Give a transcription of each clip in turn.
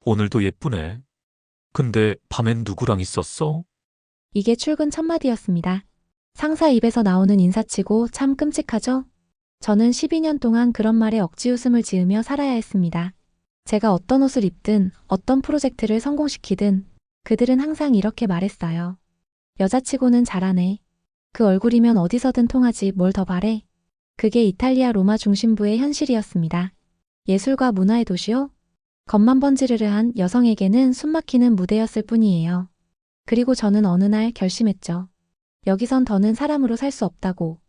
오늘도 예쁘네. 근데 밤엔 누구랑 있었어? 이게 출근 첫 마디였습니다. 상사 입에서 나오는 인사치고 참 끔찍하죠? 저는 12년 동안 그런 말에 억지 웃음을 지으며 살아야 했습니다. 제가 어떤 옷을 입든 어떤 프로젝트를 성공시키든 그들은 항상 이렇게 말했어요. 여자치고는 잘하네. 그 얼굴이면 어디서든 통하지 뭘 더 바래. 그게 이탈리아 로마 중심부의 현실이었습니다. 예술과 문화의 도시요? 겉만 번지르르한 여성에게는 숨막히는 무대였을 뿐이에요. 그리고 저는 어느 날 결심했죠. 여기선 더는 사람으로 살 수 없다고.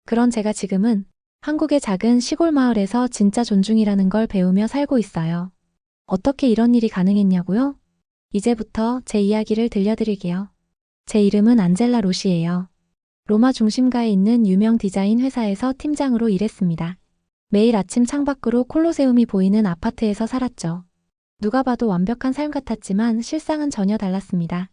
그런 제가 지금은 한국의 작은 시골 마을에서 진짜 존중이라는 걸 배우며 살고 있어요. 어떻게 이런 일이 가능했냐고요? 이제부터 제 이야기를 들려드릴게요. 제 이름은 안젤라 로시예요. 로마 중심가에 있는 유명 디자인 회사에서 팀장으로 일했습니다. 매일 아침 창밖으로 콜로세움이 보이는 아파트에서 살았죠. 누가 봐도 완벽한 삶 같았지만 실상은 전혀 달랐습니다.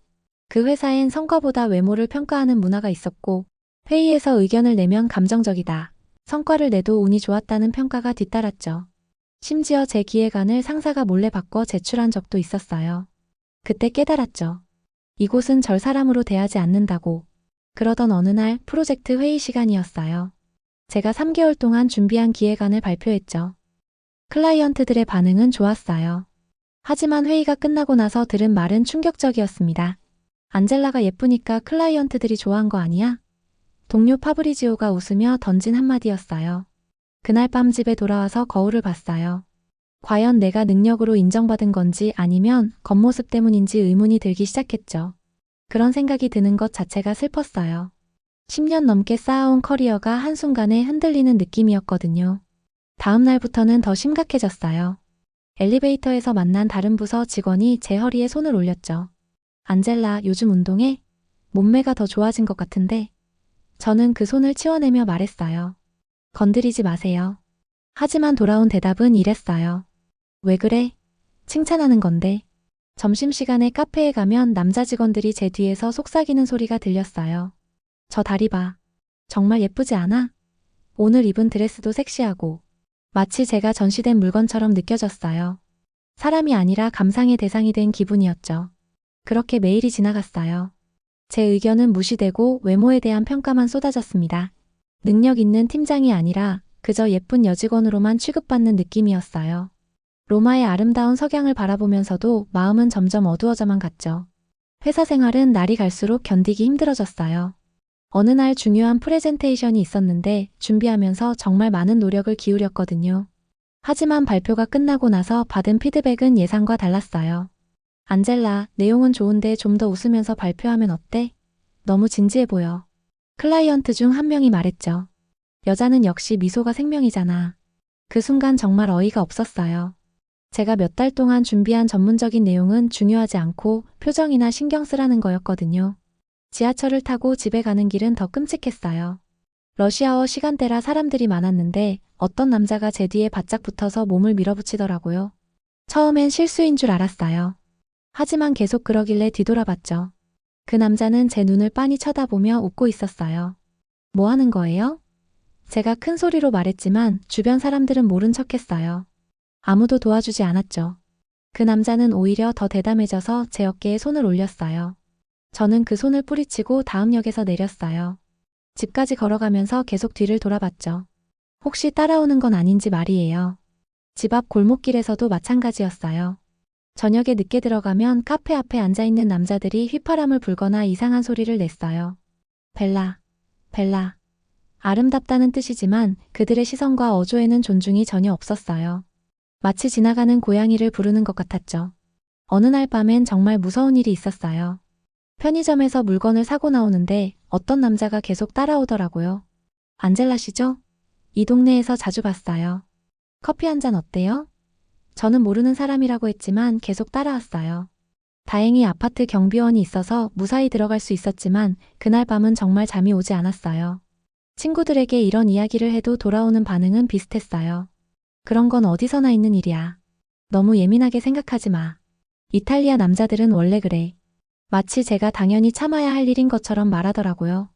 그 회사엔 성과보다 외모를 평가하는 문화가 있었고 회의에서 의견을 내면 감정적이다. 성과를 내도 운이 좋았다는 평가가 뒤따랐죠. 심지어 제 기획안을 상사가 몰래 바꿔 제출한 적도 있었어요. 그때 깨달았죠. 이곳은 절 사람으로 대하지 않는다고. 그러던 어느 날 프로젝트 회의 시간이었어요. 제가 3개월 동안 준비한 기획안을 발표했죠. 클라이언트들의 반응은 좋았어요. 하지만 회의가 끝나고 나서 들은 말은 충격적이었습니다. 안젤라가 예쁘니까 클라이언트들이 좋아한 거 아니야? 동료 파브리지오가 웃으며 던진 한마디였어요. 그날 밤 집에 돌아와서 거울을 봤어요. 과연 내가 능력으로 인정받은 건지 아니면 겉모습 때문인지 의문이 들기 시작했죠. 그런 생각이 드는 것 자체가 슬펐어요. 10년 넘게 쌓아온 커리어가 한순간에 흔들리는 느낌이었거든요. 다음 날부터는 더 심각해졌어요. 엘리베이터에서 만난 다른 부서 직원이 제 허리에 손을 올렸죠. 안젤라, 요즘 운동해? 몸매가 더 좋아진 것 같은데. 저는 그 손을 치워내며 말했어요. 건드리지 마세요. 하지만 돌아온 대답은 이랬어요. 왜 그래? 칭찬하는 건데. 점심시간에 카페에 가면 남자 직원들이 제 뒤에서 속삭이는 소리가 들렸어요. 저 다리 봐. 정말 예쁘지 않아? 오늘 입은 드레스도 섹시하고. 마치 제가 전시된 물건처럼 느껴졌어요. 사람이 아니라 감상의 대상이 된 기분이었죠. 그렇게 매일이 지나갔어요. 제 의견은 무시되고 외모에 대한 평가만 쏟아졌습니다. 능력 있는 팀장이 아니라 그저 예쁜 여직원으로만 취급받는 느낌이었어요. 로마의 아름다운 석양을 바라보면서도 마음은 점점 어두워져만 갔죠. 회사 생활은 날이 갈수록 견디기 힘들어졌어요. 어느 날 중요한 프레젠테이션이 있었는데 준비하면서 정말 많은 노력을 기울였거든요. 하지만 발표가 끝나고 나서 받은 피드백은 예상과 달랐어요. 안젤라, 내용은 좋은데 좀 더 웃으면서 발표하면 어때? 너무 진지해 보여. 클라이언트 중 한 명이 말했죠. 여자는 역시 미소가 생명이잖아. 그 순간 정말 어이가 없었어요. 제가 몇 달 동안 준비한 전문적인 내용은 중요하지 않고 표정이나 신경 쓰라는 거였거든요. 지하철을 타고 집에 가는 길은 더 끔찍했어요. 러시아어 시간대라 사람들이 많았는데 어떤 남자가 제 뒤에 바짝 붙어서 몸을 밀어붙이더라고요. 처음엔 실수인 줄 알았어요. 하지만 계속 그러길래 뒤돌아봤죠. 그 남자는 제 눈을 빤히 쳐다보며 웃고 있었어요. 뭐 하는 거예요? 제가 큰 소리로 말했지만 주변 사람들은 모른 척했어요. 아무도 도와주지 않았죠. 그 남자는 오히려 더 대담해져서 제 어깨에 손을 올렸어요. 저는 그 손을 뿌리치고 다음 역에서 내렸어요. 집까지 걸어가면서 계속 뒤를 돌아봤죠. 혹시 따라오는 건 아닌지 말이에요. 집 앞 골목길에서도 마찬가지였어요. 저녁에 늦게 들어가면 카페 앞에 앉아있는 남자들이 휘파람을 불거나 이상한 소리를 냈어요. 벨라, 벨라. 아름답다는 뜻이지만 그들의 시선과 어조에는 존중이 전혀 없었어요. 마치 지나가는 고양이를 부르는 것 같았죠. 어느 날 밤엔 정말 무서운 일이 있었어요. 편의점에서 물건을 사고 나오는데 어떤 남자가 계속 따라오더라고요. 안젤라 씨죠? 이 동네에서 자주 봤어요. 커피 한 잔 어때요? 저는 모르는 사람이라고 했지만 계속 따라왔어요. 다행히 아파트 경비원이 있어서 무사히 들어갈 수 있었지만 그날 밤은 정말 잠이 오지 않았어요. 친구들에게 이런 이야기를 해도 돌아오는 반응은 비슷했어요. 그런 건 어디서나 있는 일이야. 너무 예민하게 생각하지 마. 이탈리아 남자들은 원래 그래. 마치 제가 당연히 참아야 할 일인 것처럼 말하더라고요.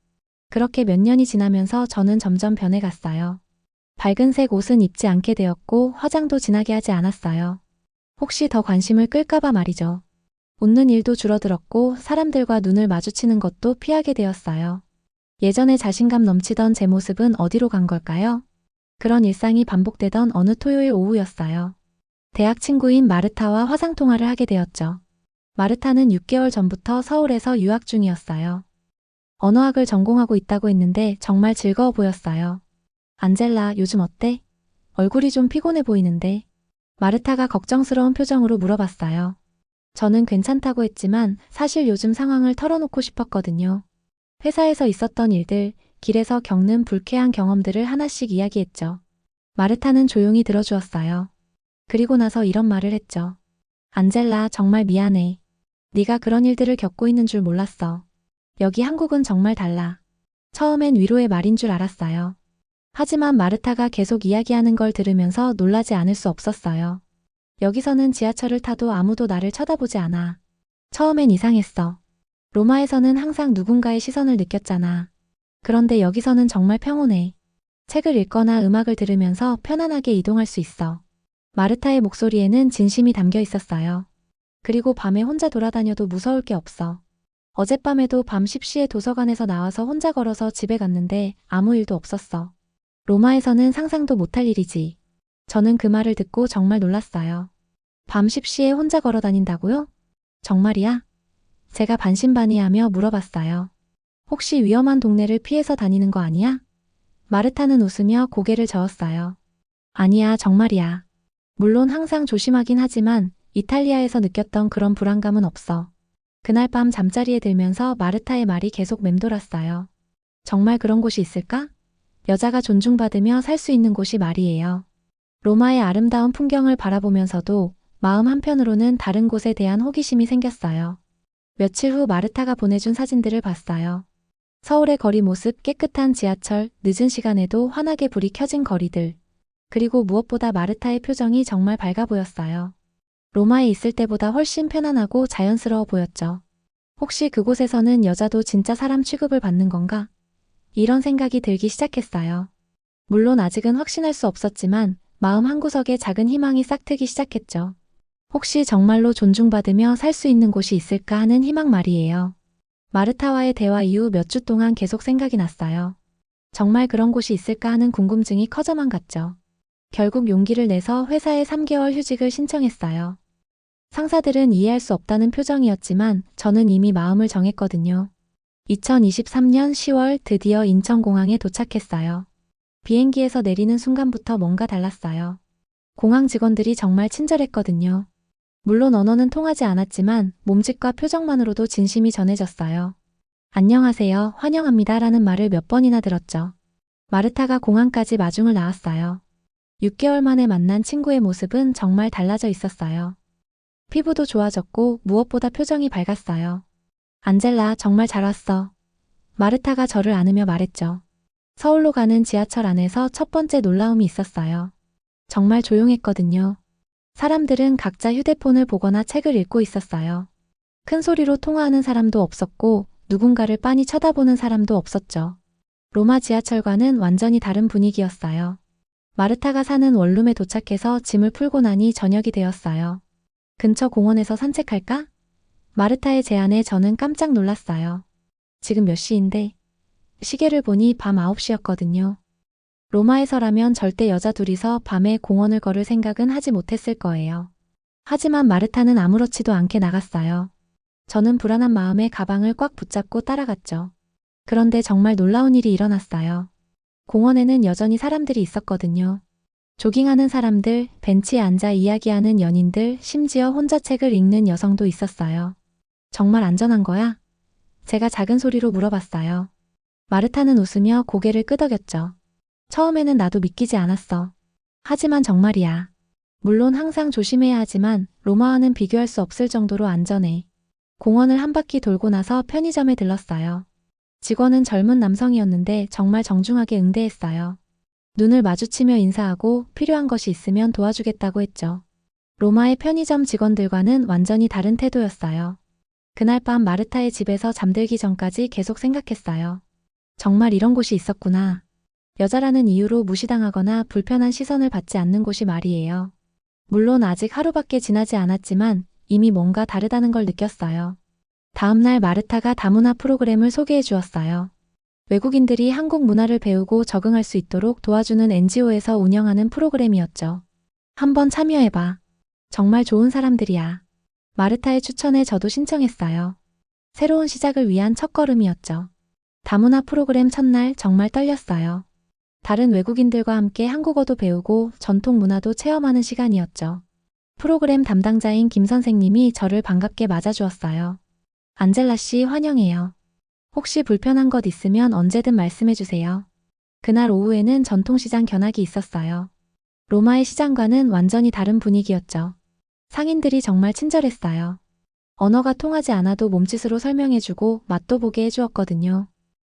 그렇게 몇 년이 지나면서 저는 점점 변해갔어요. 밝은색 옷은 입지 않게 되었고 화장도 진하게 하지 않았어요. 혹시 더 관심을 끌까봐 말이죠. 웃는 일도 줄어들었고 사람들과 눈을 마주치는 것도 피하게 되었어요. 예전에 자신감 넘치던 제 모습은 어디로 간 걸까요? 그런 일상이 반복되던 어느 토요일 오후였어요. 대학 친구인 마르타와 화상통화를 하게 되었죠. 마르타는 6개월 전부터 서울에서 유학 중이었어요. 언어학을 전공하고 있다고 했는데 정말 즐거워 보였어요. 안젤라, 요즘 어때? 얼굴이 좀 피곤해 보이는데. 마르타가 걱정스러운 표정으로 물어봤어요. 저는 괜찮다고 했지만 사실 요즘 상황을 털어놓고 싶었거든요. 회사에서 있었던 일들, 길에서 겪는 불쾌한 경험들을 하나씩 이야기했죠. 마르타는 조용히 들어주었어요. 그리고 나서 이런 말을 했죠. 안젤라, 정말 미안해. 네가 그런 일들을 겪고 있는 줄 몰랐어. 여기 한국은 정말 달라. 처음엔 위로의 말인 줄 알았어요. 하지만 마르타가 계속 이야기하는 걸 들으면서 놀라지 않을 수 없었어요. 여기서는 지하철을 타도 아무도 나를 쳐다보지 않아. 처음엔 이상했어. 로마에서는 항상 누군가의 시선을 느꼈잖아. 그런데 여기서는 정말 평온해. 책을 읽거나 음악을 들으면서 편안하게 이동할 수 있어. 마르타의 목소리에는 진심이 담겨 있었어요. 그리고 밤에 혼자 돌아다녀도 무서울 게 없어. 어젯밤에도 밤 10시에 도서관에서 나와서 혼자 걸어서 집에 갔는데 아무 일도 없었어. 로마에서는 상상도 못할 일이지. 저는 그 말을 듣고 정말 놀랐어요. 밤 10시에 혼자 걸어 다닌다고요? 정말이야? 제가 반신반의하며 물어봤어요. 혹시 위험한 동네를 피해서 다니는 거 아니야? 마르타는 웃으며 고개를 저었어요. 아니야, 정말이야. 물론 항상 조심하긴 하지만 이탈리아에서 느꼈던 그런 불안감은 없어. 그날 밤 잠자리에 들면서 마르타의 말이 계속 맴돌았어요. 정말 그런 곳이 있을까? 여자가 존중받으며 살 수 있는 곳이 말이에요. 로마의 아름다운 풍경을 바라보면서도 마음 한편으로는 다른 곳에 대한 호기심이 생겼어요. 며칠 후 마르타가 보내준 사진들을 봤어요. 서울의 거리 모습, 깨끗한 지하철, 늦은 시간에도 환하게 불이 켜진 거리들. 그리고 무엇보다 마르타의 표정이 정말 밝아 보였어요. 로마에 있을 때보다 훨씬 편안하고 자연스러워 보였죠. 혹시 그곳에서는 여자도 진짜 사람 취급을 받는 건가? 이런 생각이 들기 시작했어요. 물론 아직은 확신할 수 없었지만 마음 한구석에 작은 희망이 싹트기 시작했죠. 혹시 정말로 존중받으며 살 수 있는 곳이 있을까 하는 희망 말이에요. 마르타와의 대화 이후 몇 주 동안 계속 생각이 났어요. 정말 그런 곳이 있을까 하는 궁금증이 커져만 갔죠. 결국 용기를 내서 회사에 3개월 휴직을 신청했어요. 상사들은 이해할 수 없다는 표정이었지만 저는 이미 마음을 정했거든요. 2023년 10월 드디어 인천공항에 도착했어요. 비행기에서 내리는 순간부터 뭔가 달랐어요. 공항 직원들이 정말 친절했거든요. 물론 언어는 통하지 않았지만 몸짓과 표정만으로도 진심이 전해졌어요. 안녕하세요, 환영합니다 라는 말을 몇 번이나 들었죠. 마르타가 공항까지 마중을 나왔어요. 6개월 만에 만난 친구의 모습은 정말 달라져 있었어요. 피부도 좋아졌고 무엇보다 표정이 밝았어요. 안젤라, 정말 잘 왔어. 마르타가 저를 안으며 말했죠. 서울로 가는 지하철 안에서 첫 번째 놀라움이 있었어요. 정말 조용했거든요. 사람들은 각자 휴대폰을 보거나 책을 읽고 있었어요. 큰 소리로 통화하는 사람도 없었고 누군가를 빤히 쳐다보는 사람도 없었죠. 로마 지하철과는 완전히 다른 분위기였어요. 마르타가 사는 원룸에 도착해서 짐을 풀고 나니 저녁이 되었어요. 근처 공원에서 산책할까? 마르타의 제안에 저는 깜짝 놀랐어요. 지금 몇 시인데? 시계를 보니 밤 9시였거든요. 로마에서라면 절대 여자 둘이서 밤에 공원을 걸을 생각은 하지 못했을 거예요. 하지만 마르타는 아무렇지도 않게 나갔어요. 저는 불안한 마음에 가방을 꽉 붙잡고 따라갔죠. 그런데 정말 놀라운 일이 일어났어요. 공원에는 여전히 사람들이 있었거든요. 조깅하는 사람들, 벤치에 앉아 이야기하는 연인들, 심지어 혼자 책을 읽는 여성도 있었어요. 정말 안전한 거야? 제가 작은 소리로 물어봤어요. 마르타는 웃으며 고개를 끄덕였죠. 처음에는 나도 믿기지 않았어. 하지만 정말이야. 물론 항상 조심해야 하지만 로마와는 비교할 수 없을 정도로 안전해. 공원을 한 바퀴 돌고 나서 편의점에 들렀어요. 직원은 젊은 남성이었는데 정말 정중하게 응대했어요. 눈을 마주치며 인사하고 필요한 것이 있으면 도와주겠다고 했죠. 로마의 편의점 직원들과는 완전히 다른 태도였어요. 그날 밤 마르타의 집에서 잠들기 전까지 계속 생각했어요. 정말 이런 곳이 있었구나. 여자라는 이유로 무시당하거나 불편한 시선을 받지 않는 곳이 말이에요. 물론 아직 하루밖에 지나지 않았지만 이미 뭔가 다르다는 걸 느꼈어요. 다음날 마르타가 다문화 프로그램을 소개해 주었어요. 외국인들이 한국 문화를 배우고 적응할 수 있도록 도와주는 NGO에서 운영하는 프로그램이었죠. 한번 참여해봐. 정말 좋은 사람들이야. 마르타의 추천에 저도 신청했어요. 새로운 시작을 위한 첫걸음이었죠. 다문화 프로그램 첫날 정말 떨렸어요. 다른 외국인들과 함께 한국어도 배우고 전통 문화도 체험하는 시간이었죠. 프로그램 담당자인 김 선생님이 저를 반갑게 맞아주었어요. 안젤라 씨 환영해요. 혹시 불편한 것 있으면 언제든 말씀해 주세요. 그날 오후에는 전통시장 견학이 있었어요. 로마의 시장과는 완전히 다른 분위기였죠. 상인들이 정말 친절했어요. 언어가 통하지 않아도 몸짓으로 설명해주고 맛도 보게 해주었거든요.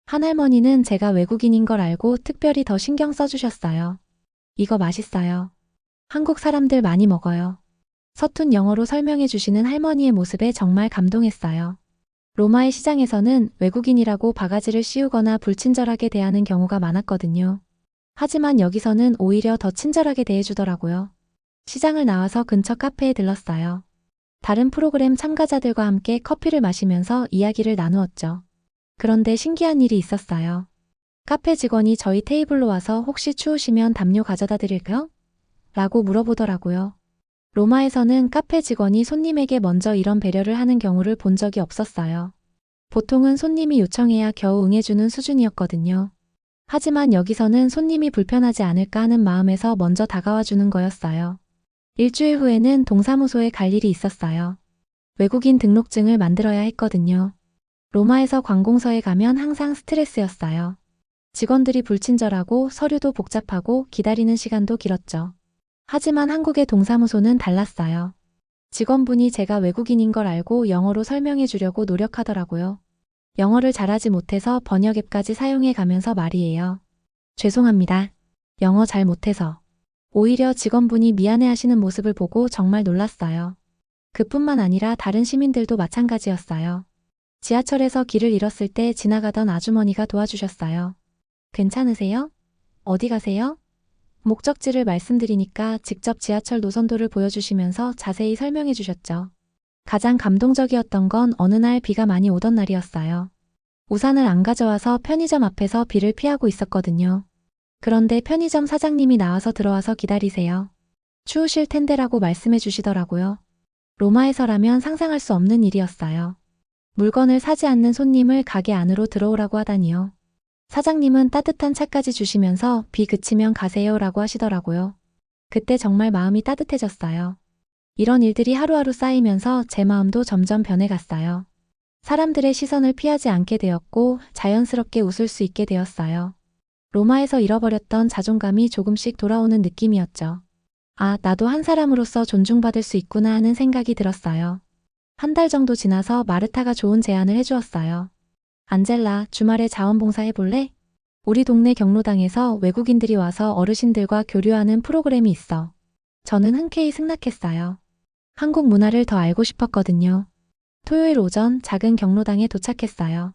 한 할머니는 제가 외국인인 걸 알고 특별히 더 신경 써주셨어요. 이거 맛있어요. 한국 사람들 많이 먹어요. 서툰 영어로 설명해 주시는 할머니의 모습에 정말 감동했어요. 로마의 시장에서는 외국인이라고 바가지를 씌우거나 불친절하게 대하는 경우가 많았거든요. 하지만 여기서는 오히려 더 친절하게 대해주더라고요. 시장을 나와서 근처 카페에 들렀어요. 다른 프로그램 참가자들과 함께 커피를 마시면서 이야기를 나누었죠. 그런데 신기한 일이 있었어요. 카페 직원이 저희 테이블로 와서 혹시 추우시면 담요 가져다 드릴까요? 라고 물어보더라고요. 로마에서는 카페 직원이 손님에게 먼저 이런 배려를 하는 경우를 본 적이 없었어요. 보통은 손님이 요청해야 겨우 응해주는 수준이었거든요. 하지만 여기서는 손님이 불편하지 않을까 하는 마음에서 먼저 다가와 주는 거였어요. 일주일 후에는 동사무소에 갈 일이 있었어요. 외국인 등록증을 만들어야 했거든요. 로마에서 관공서에 가면 항상 스트레스였어요. 직원들이 불친절하고 서류도 복잡하고 기다리는 시간도 길었죠. 하지만 한국의 동사무소는 달랐어요. 직원분이 제가 외국인인 걸 알고 영어로 설명해 주려고 노력하더라고요. 영어를 잘하지 못해서 번역 앱까지 사용해 가면서 말이에요. 죄송합니다. 영어 잘 못해서. 오히려 직원분이 미안해 하시는 모습을 보고 정말 놀랐어요. 그뿐만 아니라 다른 시민들도 마찬가지였어요. 지하철에서 길을 잃었을 때 지나가던 아주머니가 도와주셨어요. 괜찮으세요? 어디 가세요? 목적지를 말씀드리니까 직접 지하철 노선도를 보여주시면서 자세히 설명해 주셨죠. 가장 감동적이었던 건 어느 날 비가 많이 오던 날이었어요. 우산을 안 가져와서 편의점 앞에서 비를 피하고 있었거든요. 그런데 편의점 사장님이 나와서 들어와서 기다리세요. 추우실 텐데라고 말씀해 주시더라고요. 로마에서라면 상상할 수 없는 일이었어요. 물건을 사지 않는 손님을 가게 안으로 들어오라고 하다니요. 사장님은 따뜻한 차까지 주시면서 비 그치면 가세요라고 하시더라고요. 그때 정말 마음이 따뜻해졌어요. 이런 일들이 하루하루 쌓이면서 제 마음도 점점 변해갔어요. 사람들의 시선을 피하지 않게 되었고 자연스럽게 웃을 수 있게 되었어요. 로마에서 잃어버렸던 자존감이 조금씩 돌아오는 느낌이었죠. 아, 나도 한 사람으로서 존중받을 수 있구나 하는 생각이 들었어요. 한 달 정도 지나서 마르타가 좋은 제안을 해주었어요. 안젤라, 주말에 자원봉사 해볼래? 우리 동네 경로당에서 외국인들이 와서 어르신들과 교류하는 프로그램이 있어. 저는 흔쾌히 승낙했어요. 한국 문화를 더 알고 싶었거든요. 토요일 오전 작은 경로당에 도착했어요.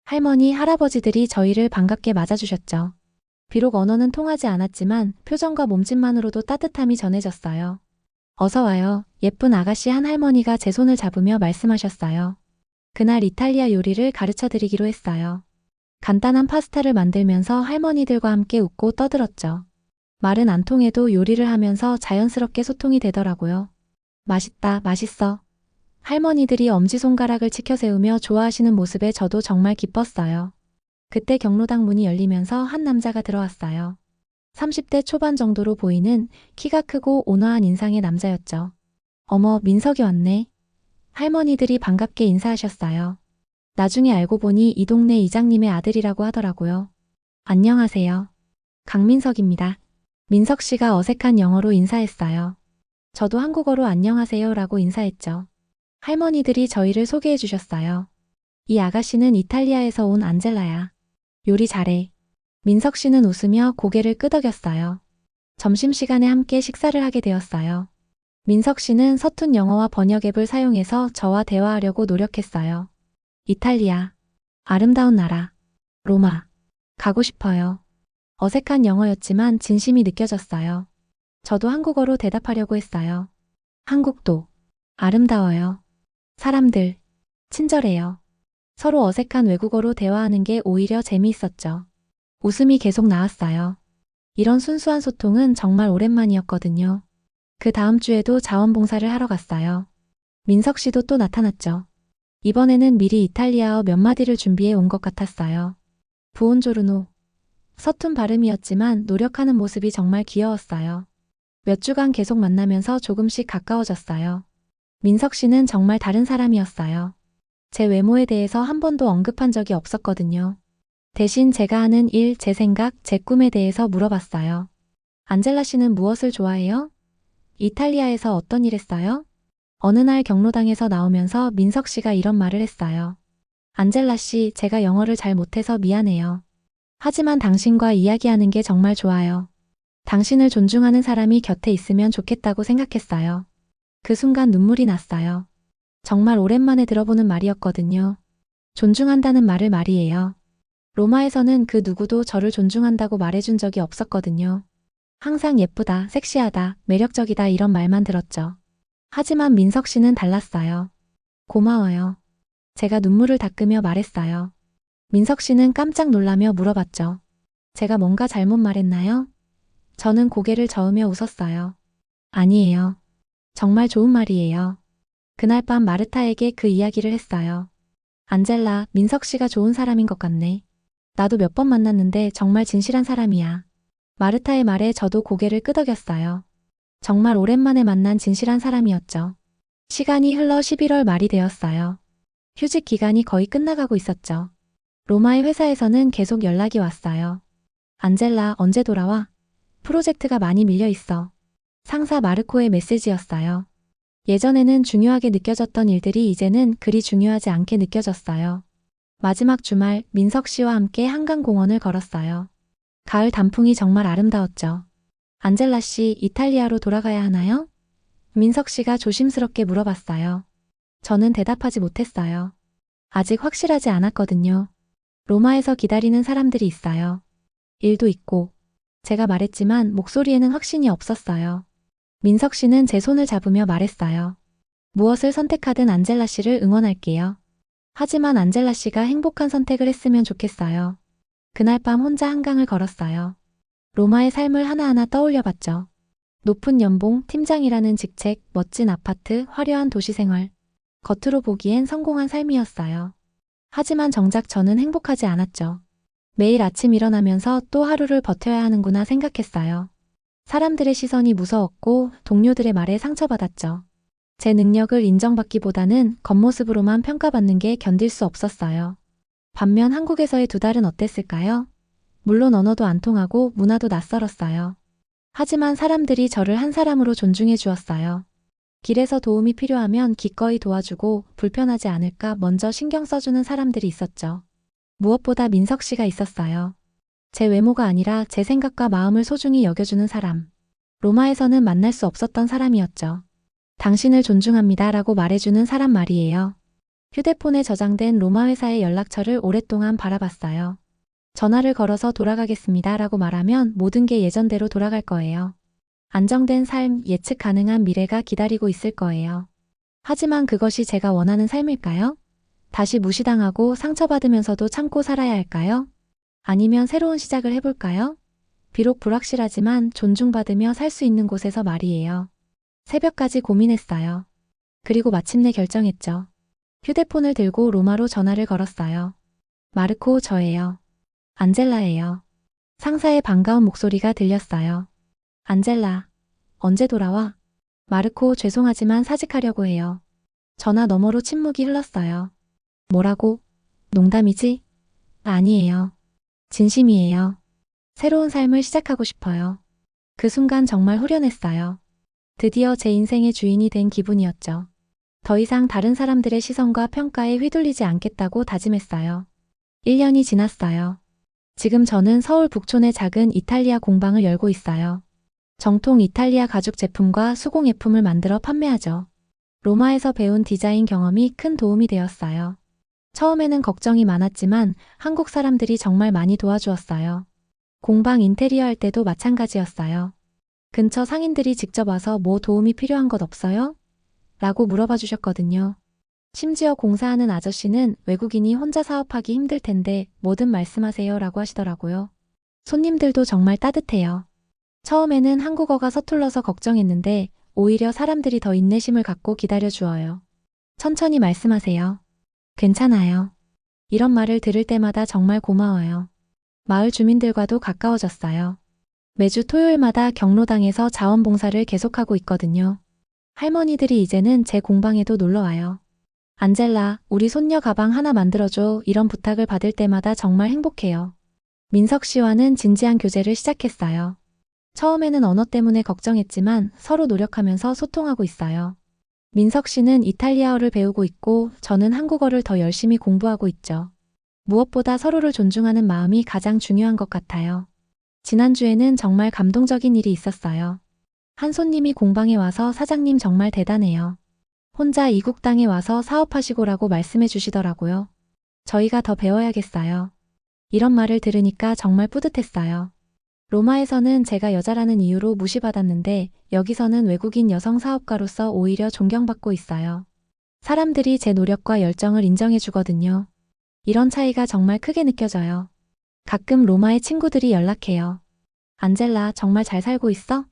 할머니, 할아버지들이 저희를 반갑게 맞아주셨죠. 비록 언어는 통하지 않았지만 표정과 몸짓만으로도 따뜻함이 전해졌어요. 어서 와요. 예쁜 아가씨 한 할머니가 제 손을 잡으며 말씀하셨어요. 그날 이탈리아 요리를 가르쳐 드리기로 했어요. 간단한 파스타를 만들면서 할머니들과 함께 웃고 떠들었죠. 말은 안 통해도 요리를 하면서 자연스럽게 소통이 되더라고요. 맛있다, 맛있어. 할머니들이 엄지손가락을 치켜 세우며 좋아하시는 모습에 저도 정말 기뻤어요. 그때 경로당 문이 열리면서 한 남자가 들어왔어요. 30대 초반 정도로 보이는 키가 크고 온화한 인상의 남자였죠. 어머, 민석이 왔네. 할머니들이 반갑게 인사하셨어요. 나중에 알고 보니 이 동네 이장님의 아들이라고 하더라고요. 안녕하세요. 강민석입니다. 민석 씨가 어색한 영어로 인사했어요. 저도 한국어로 안녕하세요라고 인사했죠. 할머니들이 저희를 소개해 주셨어요. 이 아가씨는 이탈리아에서 온 안젤라야. 요리 잘해. 민석 씨는 웃으며 고개를 끄덕였어요. 점심시간에 함께 식사를 하게 되었어요. 민석 씨는 서툰 영어와 번역 앱을 사용해서 저와 대화하려고 노력했어요. 이탈리아. 아름다운 나라. 로마. 가고 싶어요. 어색한 영어였지만 진심이 느껴졌어요. 저도 한국어로 대답하려고 했어요. 한국도 아름다워요. 사람들 친절해요. 서로 어색한 외국어로 대화하는 게 오히려 재미있었죠. 웃음이 계속 나왔어요. 이런 순수한 소통은 정말 오랜만이었거든요. 그 다음 주에도 자원봉사를 하러 갔어요. 민석 씨도 또 나타났죠. 이번에는 미리 이탈리아어 몇 마디를 준비해 온 것 같았어요. 부온조르노. 서툰 발음이었지만 노력하는 모습이 정말 귀여웠어요. 몇 주간 계속 만나면서 조금씩 가까워졌어요. 민석 씨는 정말 다른 사람이었어요. 제 외모에 대해서 한 번도 언급한 적이 없었거든요. 대신 제가 하는 일, 제 생각, 제 꿈에 대해서 물어봤어요. 안젤라 씨는 무엇을 좋아해요? 이탈리아에서 어떤 일 했어요? 어느 날 경로당에서 나오면서 민석 씨가 이런 말을 했어요. 안젤라 씨, 제가 영어를 잘 못해서 미안해요. 하지만 당신과 이야기하는 게 정말 좋아요. 당신을 존중하는 사람이 곁에 있으면 좋겠다고 생각했어요. 그 순간 눈물이 났어요. 정말 오랜만에 들어보는 말이었거든요. 존중한다는 말을 말이에요. 로마에서는 그 누구도 저를 존중한다고 말해준 적이 없었거든요. 항상 예쁘다, 섹시하다, 매력적이다 이런 말만 들었죠. 하지만 민석 씨는 달랐어요. 고마워요. 제가 눈물을 닦으며 말했어요. 민석 씨는 깜짝 놀라며 물어봤죠. 제가 뭔가 잘못 말했나요? 저는 고개를 저으며 웃었어요. 아니에요. 정말 좋은 말이에요. 그날 밤 마르타에게 그 이야기를 했어요. 안젤라, 민석 씨가 좋은 사람인 것 같네. 나도 몇 번 만났는데 정말 진실한 사람이야. 마르타의 말에 저도 고개를 끄덕였어요. 정말 오랜만에 만난 진실한 사람이었죠. 시간이 흘러 11월 말이 되었어요. 휴직 기간이 거의 끝나가고 있었죠. 로마의 회사에서는 계속 연락이 왔어요. 안젤라, 언제 돌아와? 프로젝트가 많이 밀려 있어. 상사 마르코의 메시지였어요. 예전에는 중요하게 느껴졌던 일들이 이제는 그리 중요하지 않게 느껴졌어요. 마지막 주말 민석 씨와 함께 한강공원을 걸었어요. 가을 단풍이 정말 아름다웠죠. 안젤라 씨, 이탈리아로 돌아가야 하나요? 민석 씨가 조심스럽게 물어봤어요. 저는 대답하지 못했어요. 아직 확실하지 않았거든요. 로마에서 기다리는 사람들이 있어요. 일도 있고. 제가 말했지만 목소리에는 확신이 없었어요. 민석 씨는 제 손을 잡으며 말했어요. 무엇을 선택하든 안젤라 씨를 응원할게요. 하지만 안젤라 씨가 행복한 선택을 했으면 좋겠어요. 그날 밤 혼자 한강을 걸었어요. 로마의 삶을 하나하나 떠올려 봤죠. 높은 연봉, 팀장이라는 직책, 멋진 아파트, 화려한 도시 생활. 겉으로 보기엔 성공한 삶이었어요. 하지만 정작 저는 행복하지 않았죠. 매일 아침 일어나면서 또 하루를 버텨야 하는구나 생각했어요. 사람들의 시선이 무서웠고 동료들의 말에 상처받았죠. 제 능력을 인정받기보다는 겉모습으로만 평가받는 게 견딜 수 없었어요. 반면 한국에서의 2달은 어땠을까요? 물론 언어도 안 통하고 문화도 낯설었어요. 하지만 사람들이 저를 한 사람으로 존중해 주었어요. 길에서 도움이 필요하면 기꺼이 도와주고 불편하지 않을까 먼저 신경 써주는 사람들이 있었죠. 무엇보다 민석 씨가 있었어요. 제 외모가 아니라 제 생각과 마음을 소중히 여겨주는 사람. 로마에서는 만날 수 없었던 사람이었죠. 당신을 존중합니다 라고 말해주는 사람 말이에요. 휴대폰에 저장된 로마 회사의 연락처를 오랫동안 바라봤어요. 전화를 걸어서 돌아가겠습니다 라고 말하면 모든 게 예전대로 돌아갈 거예요. 안정된 삶, 예측 가능한 미래가 기다리고 있을 거예요. 하지만 그것이 제가 원하는 삶일까요? 다시 무시당하고 상처받으면서도 참고 살아야 할까요? 아니면 새로운 시작을 해볼까요? 비록 불확실하지만 존중받으며 살 수 있는 곳에서 말이에요. 새벽까지 고민했어요. 그리고 마침내 결정했죠. 휴대폰을 들고 로마로 전화를 걸었어요. 마르코, 저예요. 안젤라예요. 상사의 반가운 목소리가 들렸어요. 안젤라, 언제 돌아와? 마르코, 죄송하지만 사직하려고 해요. 전화 너머로 침묵이 흘렀어요. 뭐라고? 농담이지? 아니에요. 진심이에요. 새로운 삶을 시작하고 싶어요. 그 순간 정말 후련했어요. 드디어 제 인생의 주인이 된 기분이었죠. 더 이상 다른 사람들의 시선과 평가에 휘둘리지 않겠다고 다짐했어요. 1년이 지났어요. 지금 저는 서울 북촌의 작은 이탈리아 공방을 열고 있어요. 정통 이탈리아 가죽 제품과 수공예품을 만들어 판매하죠. 로마에서 배운 디자인 경험이 큰 도움이 되었어요. 처음에는 걱정이 많았지만 한국 사람들이 정말 많이 도와주었어요. 공방 인테리어 할 때도 마찬가지였어요. 근처 상인들이 직접 와서 뭐 도움이 필요한 것 없어요? 라고 물어봐 주셨거든요. 심지어 공사하는 아저씨는 외국인이 혼자 사업하기 힘들 텐데 뭐든 말씀하세요 라고 하시더라고요. 손님들도 정말 따뜻해요. 처음에는 한국어가 서툴러서 걱정했는데 오히려 사람들이 더 인내심을 갖고 기다려 주어요. 천천히 말씀하세요. 괜찮아요. 이런 말을 들을 때마다 정말 고마워요. 마을 주민들과도 가까워졌어요. 매주 토요일마다 경로당에서 자원봉사를 계속하고 있거든요. 할머니들이 이제는 제 공방에도 놀러와요. 안젤라, 우리 손녀 가방 하나 만들어줘 이런 부탁을 받을 때마다 정말 행복해요. 민석 씨와는 진지한 교제를 시작했어요. 처음에는 언어 때문에 걱정했지만 서로 노력하면서 소통하고 있어요. 민석 씨는 이탈리아어를 배우고 있고 저는 한국어를 더 열심히 공부하고 있죠. 무엇보다 서로를 존중하는 마음이 가장 중요한 것 같아요. 지난주에는 정말 감동적인 일이 있었어요. 한 손님이 공방에 와서 사장님 정말 대단해요. 혼자 이국 땅에 와서 사업하시고라고 말씀해 주시더라고요. 저희가 더 배워야겠어요. 이런 말을 들으니까 정말 뿌듯했어요. 로마에서는 제가 여자라는 이유로 무시받았는데 여기서는 외국인 여성 사업가로서 오히려 존경받고 있어요. 사람들이 제 노력과 열정을 인정해 주거든요. 이런 차이가 정말 크게 느껴져요. 가끔 로마의 친구들이 연락해요. 안젤라, 정말 잘 살고 있어?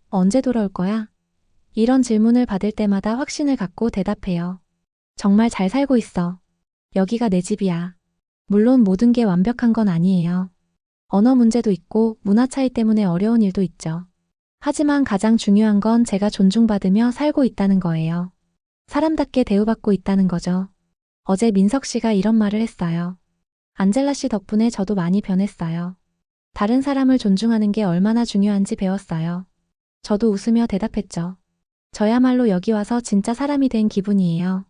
언제 돌아올 거야? 이런 질문을 받을 때마다 확신을 갖고 대답해요. 정말 잘 살고 있어. 여기가 내 집이야. 물론 모든 게 완벽한 건 아니에요. 언어 문제도 있고 문화 차이 때문에 어려운 일도 있죠. 하지만 가장 중요한 건 제가 존중받으며 살고 있다는 거예요. 사람답게 대우받고 있다는 거죠. 어제 민석 씨가 이런 말을 했어요. 안젤라 씨 덕분에 저도 많이 변했어요. 다른 사람을 존중하는 게 얼마나 중요한지 배웠어요. 저도 웃으며 대답했죠. 저야말로 여기 와서 진짜 사람이 된 기분이에요.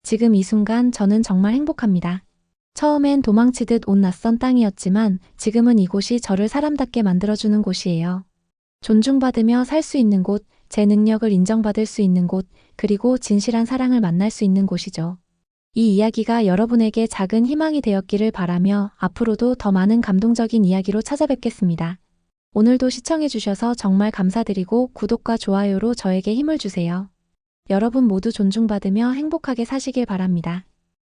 지금 이 순간 저는 정말 행복합니다. 처음엔 도망치듯 온 낯선 땅이었지만 지금은 이곳이 저를 사람답게 만들어주는 곳이에요. 존중받으며 살 수 있는 곳, 제 능력을 인정받을 수 있는 곳, 그리고 진실한 사랑을 만날 수 있는 곳이죠. 이 이야기가 여러분에게 작은 희망이 되었기를 바라며 앞으로도 더 많은 감동적인 이야기로 찾아뵙겠습니다. 오늘도 시청해주셔서 정말 감사드리고 구독과 좋아요로 저에게 힘을 주세요. 여러분 모두 존중받으며 행복하게 사시길 바랍니다.